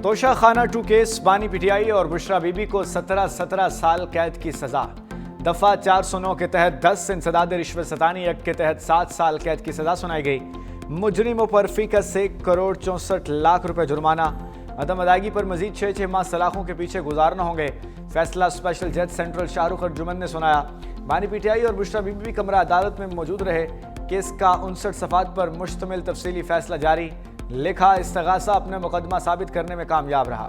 तोशा खाना 2 केस, बानी पीटीआई और बुशरा बीबी को 17 साल कैद की सजा। दफा 409 के तहत 10 इंसदाद रिश्वत सतानी एक्ट के तहत 7 साल कैद की सजा सुनाई गई। मुजरिमों पर फीकस 1 करोड़ 64 लाख रुपए जुर्माना। अदम अदायगी पर मजीद 6 माह सलाखों के पीछे गुजारना होंगे। फैसला स्पेशल जज सेंट्रल शाहरुख अर्जुमन ने सुनाया। बानी पीटीआई और बुशरा बीबी भी कमरा अदालत में मौजूद रहे। केस का 59 सफ़ात पर मुश्तमिल तफसीली फैसला जारी। लिखा, इस्तगासा अपने मुकदमा साबित करने में कामयाब रहा।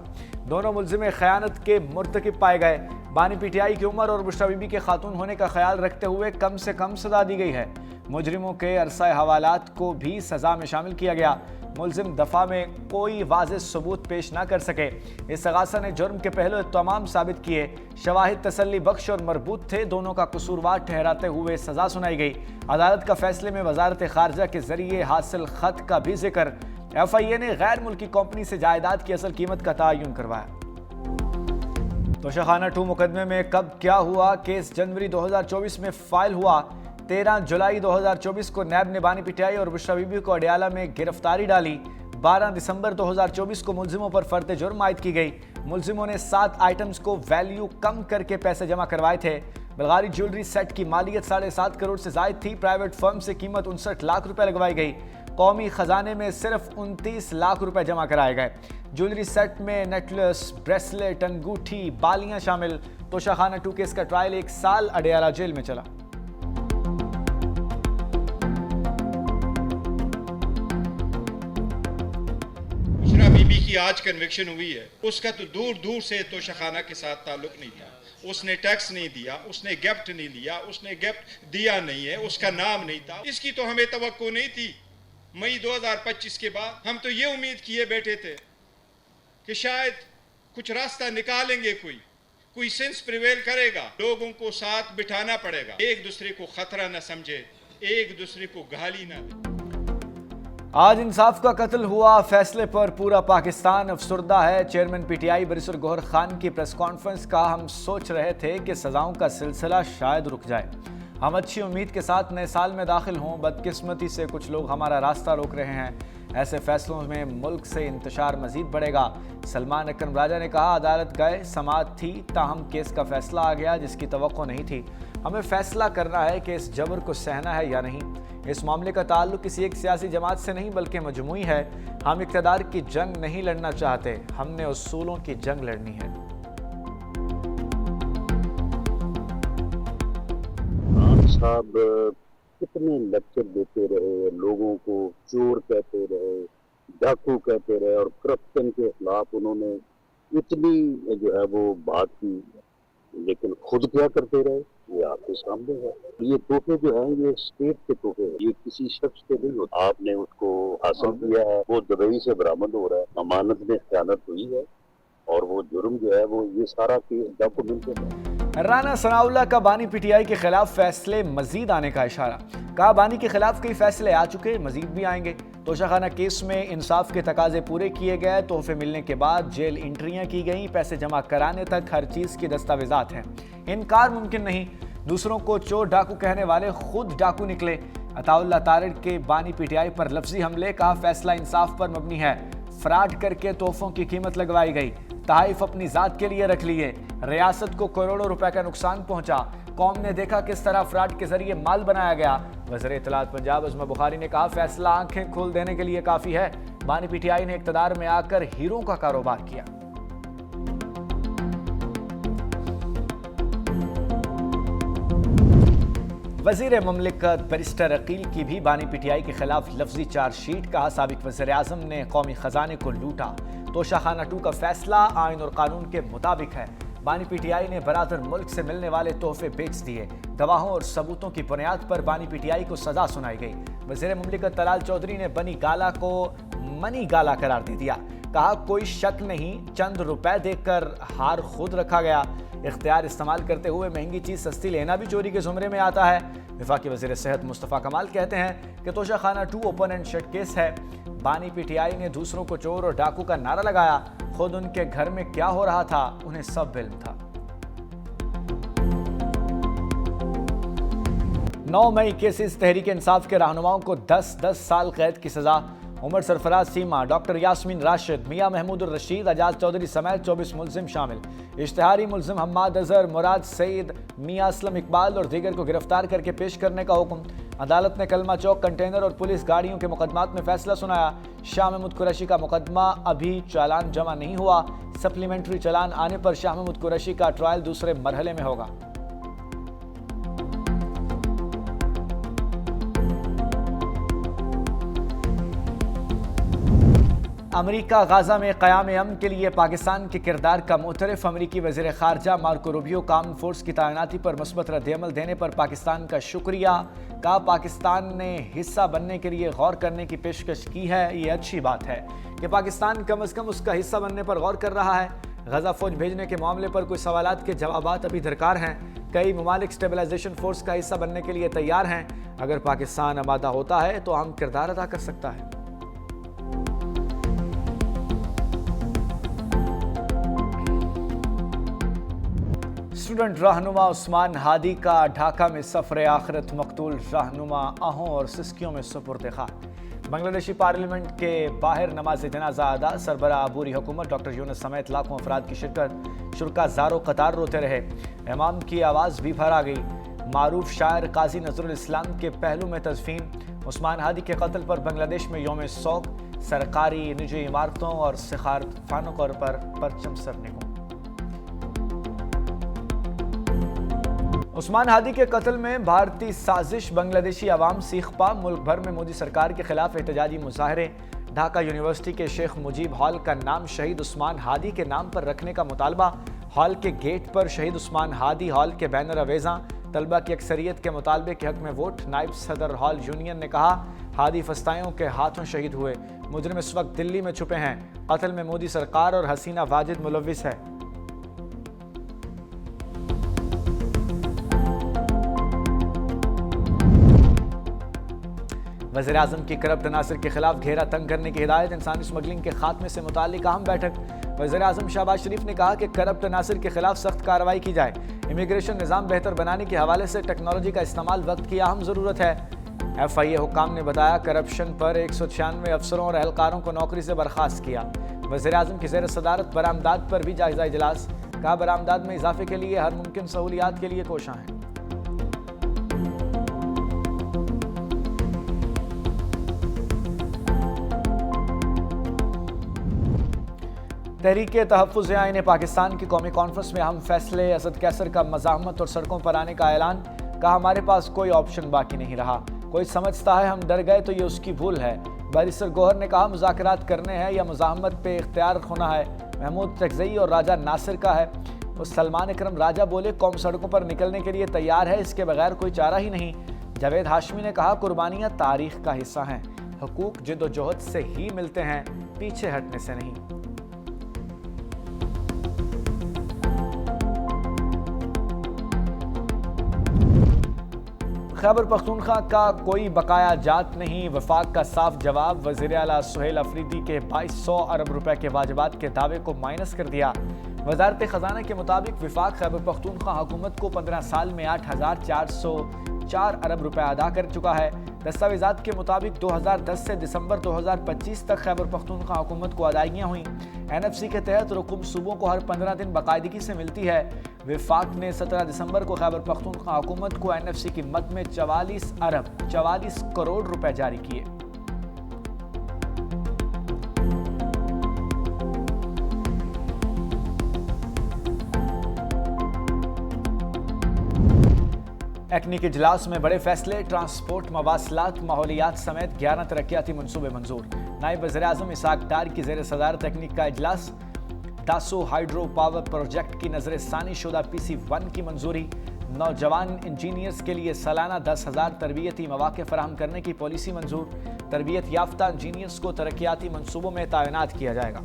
दोनों मुल्जिम खयानत के मुर्तकिब पाए गए। बानी पीटीआई की उम्र और बुशरा बीबी के खातून होने का ख्याल रखते हुए कम से कम सजा दी गई है। मुजरिमों के अरसा हवालात को भी सजा में शामिल किया गया। मुल्जिम दफा में कोई वाज़ेह सबूत पेश ना कर सके। इस्तगासा ने जुर्म के पहलू तमाम साबित किए। शवाहिद तसल्ली बख्श और मरबूत थे। दोनों का कसूरवार ठहराते हुए सजा सुनाई गई। अदालत का फैसले में वजारत खारजा के जरिए हासिल खत का भी जिक्र। FIA ने गैर मुल्की कंपनी से जायदाद की असल कीमत का तयन करवाया। तोशा खाना 2 मुकदमे में कब क्या हुआ। केस जनवरी 2024 में फाइल हुआ। 13 जुलाई 2024 को नैब ने बानी पीटीआई और बुशरा बीबी को अडयाला में गिरफ्तारी डाली। 12 दिसंबर 2024 को मुल्जिमों पर फर्द जुर्म आयद की गई। मुल्जिमों ने 7 आइटम्स को वैल्यू कम करके पैसे जमा करवाए थे। बलगारी ज्वेलरी सेट की मालियत 7.5 करोड़ से जायद थी। प्राइवेट फर्म से कीमत 59 लाख रुपए लगवाई गई। कौमी खजाने में सिर्फ 29 लाख रुपए जमा कराए गए। ज्वेलरी सेट में नेकलेस, ब्रेसलेट, अंगूठी, बालियां शामिल। तोशा खाना 2 केस का ट्रायल 1 साल अडयाला जेल में चला। बुशरा बीबी की आज कन्विक्शन हुई है। उसका तो दूर दूर से तोशा खाना के साथ ताल्लुक नहीं था। उसने टैक्स नहीं दिया, उसने गिफ्ट नहीं लिया, उसने गिफ्ट दिया नहीं है, उसका नाम नहीं था। इसकी तो हमें तवक्को नहीं थी। मई 2025 के बाद हम तो ये उम्मीद किए बैठे थे कि शायद कुछ रास्ता निकालेंगे, कोई सेंस प्रिवेल करेगा। लोगों को साथ बिठाना पड़ेगा, एक दूसरे को खतरा न समझे, एक दूसरे को गाली ना दे। आज इंसाफ का कत्ल हुआ। फैसले पर पूरा पाकिस्तान अफसुर्दा है। चेयरमैन पीटीआई बरिसुर गौहर खान की प्रेस कॉन्फ्रेंस का हम सोच रहे थे कि सजाओं का सिलसिला शायद रुक जाए। हम अच्छी उम्मीद के साथ नए साल में दाखिल हों। बदकिस्मती से कुछ लोग हमारा रास्ता रोक रहे हैं। ऐसे फैसलों में मुल्क से इंतशार मजीद बढ़ेगा। सलमान अकरम राजा ने कहा, अदालत गए, समाअत थी, ताहम केस का फैसला आ गया जिसकी तवक्को नहीं थी। हमें फैसला करना है कि इस जबर को सहना है या नहीं। इस मामले का ताल्लुक किसी एक सियासी जमात से नहीं बल्कि मजमूई है। हम इक़्तिदार की जंग नहीं लड़ना चाहते, हमने उसूलों की जंग लड़नी है। साहब कितने लेक्चर देते रहे, लोगों को चोर कहते रहे, डाकू कहते रहे और करप्शन के खिलाफ उन्होंने इतनी जो है वो बात की, लेकिन खुद क्या करते रहे ये आपके सामने है। ये तोहफे जो हैं ये स्टेट के तोहफे हैं, ये किसी शख्स के नहीं होते। आपने उसको हासिल किया है, वो दुबई से बरामद हो रहा है, अमानत में खयानत हुई है और वो जुर्म जो है वो ये सारा केस डॉक्यूमेंटेड है। राना सनाउल्लाह का बानी पीटीआई के खिलाफ फैसले मजीद आने का इशारा। कहा, बानी के खिलाफ कई फैसले आ चुके, मजीद भी आएंगे। तोशा खाना केस में इंसाफ के तकाजे पूरे किए गए। तोहफे मिलने के बाद जेल एंट्रियां की गई। पैसे जमा कराने तक हर चीज की दस्तावेजात हैं। इनकार मुमकिन नहीं। दूसरों को चोर डाकू कहने वाले खुद डाकू निकले। अताउल्लाह तारिड़ के बानी पीटीआई पर लफ्जी हमले। कहा, फैसला इंसाफ पर मबनी है। फ्रॉड करके तोहफों की कीमत लगवाई गई। तहाइफ अपनी जात के लिए रख लिए। रियासत को करोड़ों रुपए का नुकसान पहुंचा। कौम ने देखा किस तरह फ्रॉड के जरिए माल बनाया गया। वज़ीर इत्तलात पंजाब अज़मा बुखारी ने कहा, फैसला आंखें खोल देने के लिए काफी है। बानी पीटीआई ने इक़्तिदार में आकर हीरों का कारोबार किया। वज़ीर मुमलिकत बैरिस्टर अकील की भी बानी पीटीआई के खिलाफ लफ्जी चार्जशीट। कहा, साबिक वज़ीर आज़म ने कौमी खजाने को लूटा। तोशा खाना 2 का फैसला आईन और कानून के मुताबिक है। बानी पीटीआई ने बरादर मुल्क से मिलने वाले तोहफे बेच दिए। गवाहों और सबूतों की बुनियाद पर बानी पीटीआई को सजा सुनाई गई। वज़ीर मुमलिकत तलाल चौधरी ने बनी गाला को मनी गाला करार दे दिया। कहा, कोई शक नहीं, चंद रुपए देकर हार खुद रखा गया। इख्तियार इस्तेमाल करते हुए महंगी चीज सस्ती लेना भी चोरी के जुमरे में आता है। वफाकी वज़ीर सेहत मुस्तफ़ा कमाल कहते हैं कि तोशा खाना 2 ओपन एंड शट केस है। बानी पीटीआई ने दूसरों को चोर और डाकू का नारा लगाया। खुद उनके घर में क्या हो रहा था उन्हें सब इल्म था। 9 मई केसेस तहरीक इंसाफ के रहनुमाओं को 10-10 साल कैद की सजा। उमर सरफराज सीमा, डॉक्टर यास्मीन राशिद, मियां महमूद रशीद, एजाज चौधरी समेत 24 मुलजिम शामिल। इश्तिहारी मुलजिम हम्माद अजहर, मुराद सईद, मियां असलम इकबाल और दीगर को गिरफ्तार करके पेश करने का हुक्म। अदालत ने कलमा चौक कंटेनर और पुलिस गाड़ियों के मुकदमात में फैसला सुनाया। शाह महमूद कुरैशी का मुकदमा अभी चालान जमा नहीं हुआ। सप्लीमेंट्री चालान आने पर शाह महमूद कुरैशी का ट्रायल दूसरे मरहले में होगा। अमरीका गाजा में क़याम अमन के लिए पाकिस्तान के किरदार का मुतरफ। अमरीकी वज़ीर ख़ारजा मार्को रूबियो का आर्म्ड फोर्स की तैनाती पर मुस्बत रद्द-ए-अमल देने पर पाकिस्तान का शुक्रिया। कहा, पाकिस्तान ने हिस्सा बनने के लिए गौर करने की पेशकश की है। ये अच्छी बात है कि पाकिस्तान कम अज़ कम उसका हिस्सा बनने पर गौर कर रहा है। गजा फौज भेजने के मामले पर कुछ सवालात के जवाबात अभी दरकार हैं। कई ममालिक स्टेबलाइजेशन फोर्स का हिस्सा बनने के लिए तैयार हैं। अगर पाकिस्तान आमादा होता है तो अहम किरदार अदा कर सकता है। स्टूडेंट रहनुमा उस्मान हादी का ढाका में सफर आखिरत मकतूल रहनुमा आहों और सिस्कियों में सुपुर्द खाक। बांग्लादेशी पार्लियामेंट के बाहर नमाज जनाजा अदा। सरबरा अबूरी हुकूमत डॉक्टर यूनुस समेत लाखों अफराद की शिरकत। शुरका ज़ारो कतार रोते रहे। इमाम की आवाज़ भी भर आ गई। मारूफ शायर काजी नजरुल इस्लाम के पहलू में तज़फ़ीन। उस्मान हादी के कत्ल पर बांग्लादेश में यौम शोक। सरकारी निजी इमारतों और सखारत खानों पर परचम सरने को। उस्मान हादी के कत्ल में भारतीय साजिश। बांग्लादेशी अवाम सीखपा। मुल्क भर में मोदी सरकार के खिलाफ एहतजाजी मुजाहरे। ढाका यूनिवर्सिटी के शेख मुजीब हॉल का नाम शहीद उस्मान हादी के नाम पर रखने का मुतालबा। हॉल के गेट पर शहीद उस्मान हादी हॉल के बैनर अवेजा। तलबा की अक्सरियत के मुतालबे के हक में वोट। नायब सदर हॉल यूनियन ने कहा, हादी फस्ताइयों के हाथों शहीद हुए। मुजरिम इस वक्त दिल्ली में छुपे हैं। कत्ल में मोदी सरकार और हसीना वाजिद मुलव्विस है। वज़ीर आज़म की करप्ट अनासर के खिलाफ घेरा तंग करने की हिदायत। इंसानी स्मगलिंग के खात्मे से मुताल्लिक अहम बैठक। वज़ीर आज़म शहबाज शरीफ ने कहा कि करप्ट अनासर के खिलाफ सख्त कार्रवाई की जाए। इमिग्रेशन निज़ाम बेहतर बनाने के हवाले से टेक्नोलॉजी का इस्तेमाल वक्त की अहम ज़रूरत है। FIA हुकाम ने बताया, करप्शन पर 196 अफसरों और एहलकारों को नौकरी से बर्खास्त किया। वज़ीर आज़म की ज़ेर सदारत बरामदात पर भी जायज़ा इजलास। कहा, बरामदात में इजाफे के लिए हर मुमकिन सहूलियात के लिए कोशां हैं। तहरीक तहफ़्फ़ुज़ आईन पाकिस्तान की कौमी कॉन्फ्रेंस में अहम फैसले। असद कैसर का मज़ाहमत और सड़कों पर आने का ऐलान। कहा, हमारे पास कोई ऑप्शन बाकी नहीं रहा। कोई समझता है हम डर गए तो ये उसकी भूल है। बैरिस्टर गौहर ने कहा, मुज़ाकरात करने हैं या मुज़ाहमत पे इख्तियार खोना है। महमूद तकज़ई और राजा नासिर का है। और सलमान इकरम राजा बोले, कौम सड़कों पर निकलने के लिए तैयार है, इसके बगैर कोई चारा ही नहीं। जावेद हाशमी ने कहा, कुर्बानियाँ तारीख का हिस्सा हैं। हुकूक जिद्दोजहद से ही मिलते हैं, पीछे हटने से नहीं। खैबर पख्तूनख्वा का कोई बकाया जात नहीं। वफाक का साफ जवाब। वज़ीर आला सुहेल अफरीदी के 2200 अरब रुपए के वाजिबात के दावे को माइनस कर दिया। वजारत खजाना के मुताबिक वफाक खैबर पख्तूनख्वा हुकूमत को 15 साल में 8404 अरब रुपए अदा कर चुका है। दस्तावेजात के मुताबिक 2010 से दिसंबर 2025 तक खैबर पख्तूनख्वा हुकूमत को अदायगियाँ हुई। NFC के तहत रकूम सूबों को हर 15 दिन बाकायदगी से मिलती है। वफाक ने 17 दिसंबर को खैबर पख्तूनख्वा हुकूमत को NFC की मद में 44 अरब 44 करोड़ रुपए जारी किए। एक्नी के इजलास में बड़े फैसले। ट्रांसपोर्ट, मवासलात, माहौलियात समेत 11 तरक्याती मनसूबे मंजूर। नायब वज़ीर-ए-आज़म इसाक डार की ज़ेर सदारत एक्नी का इजलास। दासो हाइड्रो पावर प्रोजेक्ट की नजरसानी शुदा PC1 की मंजूरी। नौजवान इंजीनियर्स के लिए सालाना 10,000 तरबियती मौक़े फराहम करने की पॉलिसी मंजूर। तरबियत याफ्ता इंजीनियर्स को तरक्याती मनसूबों में तैनात किया जाएगा।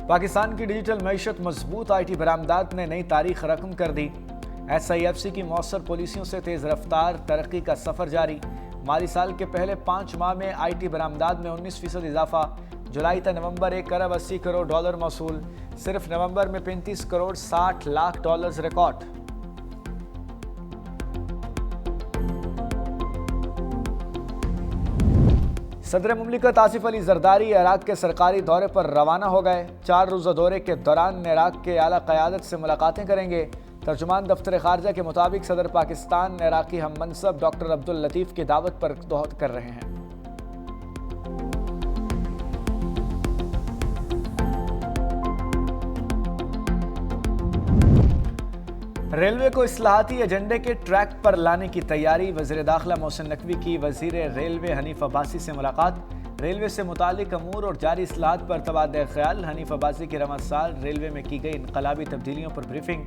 पाकिस्तान की डिजिटल मईशत मजबूत। IT बरामदात ने नई तारीख रकम कर दी। SIFC की मौसर पॉलिसियों से तेज़ रफ्तार तरक्की का सफ़र जारी। माली साल के पहले 5 माह में IT बरामदात में 19% इजाफा। जुलाई तक नवंबर 1 अरब 80 करोड़ डॉलर मौसूल। सिर्फ नवंबर में 35 करोड़ 60 लाख डॉलर्स रिकॉर्ड। सदर मुमलिकत आसिफ अली जरदारी इराक के सरकारी दौरे पर रवाना हो गए। 4 रोज़ा दौरे के दौरान इराक के आला क़यादत से मुलाकातें करेंगे। तर्जुमान दफ्तर खारजा के मुताबिक सदर पाकिस्तान इराकी हम मनसब डॉक्टर अब्दुल लतीफ़ की दावत पर दोहत कर रहे हैं। रेलवे को इस्लाहाती एजेंडे के ट्रैक पर लाने की तैयारी। वज़ीर दाखिला मोहसिन नकवी की वज़ीर रेलवे हनीफ अब्बासी से मुलाकात। रेलवे से मुतालिक अमूर और जारी इस्लाहात पर तबादला ख्याल। हनीफ अब्बासी की रमज़ साल रेलवे में की गई इनकलाबी तब्दीलियों पर ब्रीफिंग।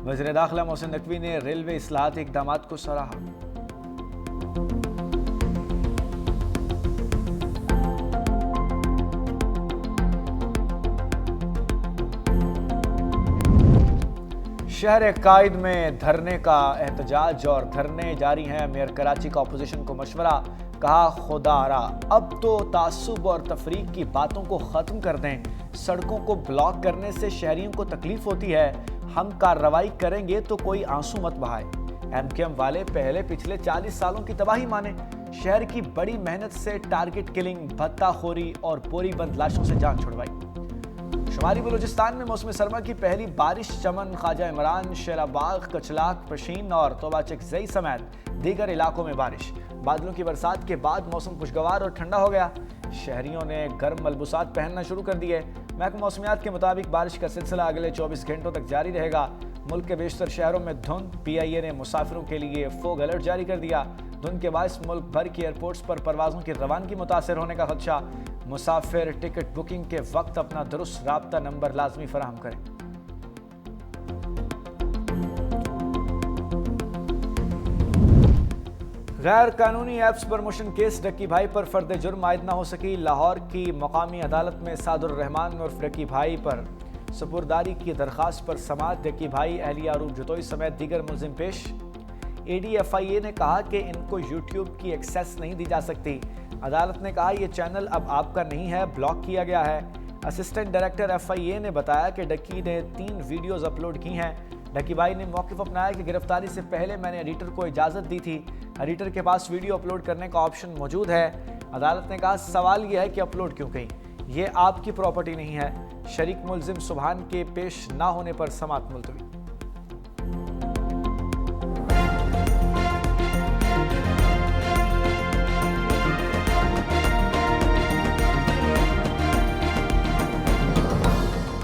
वज़ीर दाखिला मोहसिन नकवी ने रेलवे इस्लाहाती इक़दामात को सराहा। शहर कायद में धरने का एहतजाज और धरने जारी हैं। मेयर कराची का अपोजिशन को मशवरा, कहा खुदारा अब तो तासुब और तफरीक की बातों को ख़त्म कर दें। सड़कों को ब्लॉक करने से शहरियों को तकलीफ होती है। हम कार्रवाई करेंगे तो कोई आंसू मत बहाए। एमकेएम वाले पहले पिछले 40 सालों की तबाही माने। शहर की बड़ी मेहनत से टारगेट किलिंग, भत्ताखोरी और बोरी बंद लाशों से जान छुड़वाई। शुमारी बलूचिस्तान में मौसम सरमा की पहली बारिश। चमन, ख्वाजा इमरान, शेराबाग, कचलाक, पशीन और तोबा चकजई समेत दीगर इलाकों में बारिश। बादलों की बरसात के बाद मौसम खुशगवार और ठंडा हो गया। शहरियों ने गर्म मलबूसात पहनना शुरू कर दिए। महकमा मौसमियात के मुताबिक बारिश का सिलसिला अगले 24 घंटों तक जारी रहेगा। मुल्क के बेशतर शहरों में धुंध। PIA ने मुसाफिरों के लिए फोग अलर्ट जारी कर दिया। धुंध के बायस मुल्क भर की एयरपोर्ट्स पर परवाज़ों की रवानगी मुतासर होने का खदशा। मुसाफिर टिकट बुकिंग के वक्त अपना दुरुस्त राब्ता नंबर लाजमी फराहम करें। गैर कानूनी ऐप्स प्रमोशन केस। डक्की भाई पर फर्द जुर्म आयद न हो सकी। लाहौर की मकामी अदालत में सादुर रहमान और डक्की भाई पर सुपुर्दारी की दरख्वास्त पर समाअत। डक्की भाई, अहलिया अरूप जतोई समेत दीगर मुलजिम पेश। ADFIA ने कहा कि इनको यूट्यूब की एक्सेस नहीं दी जा सकती। अदालत ने कहा यह चैनल अब आपका नहीं है, ब्लॉक किया गया है। असिस्टेंट डायरेक्टर FIA ने बताया कि डक्की ने 3 वीडियोज़ अपलोड की हैं। डक्की भाई ने मौक़िफ़ अपनाया कि गिरफ्तारी से पहले मैंने एडिटर को इजाज़त दी थी। एडिटर के पास वीडियो अपलोड करने का ऑप्शन मौजूद है। अदालत ने कहा सवाल यह है कि अपलोड क्यों की, ये आपकी प्रॉपर्टी नहीं है। शरीक मुलजिम सुबहान के पेश ना होने पर समाअत मुलतवी।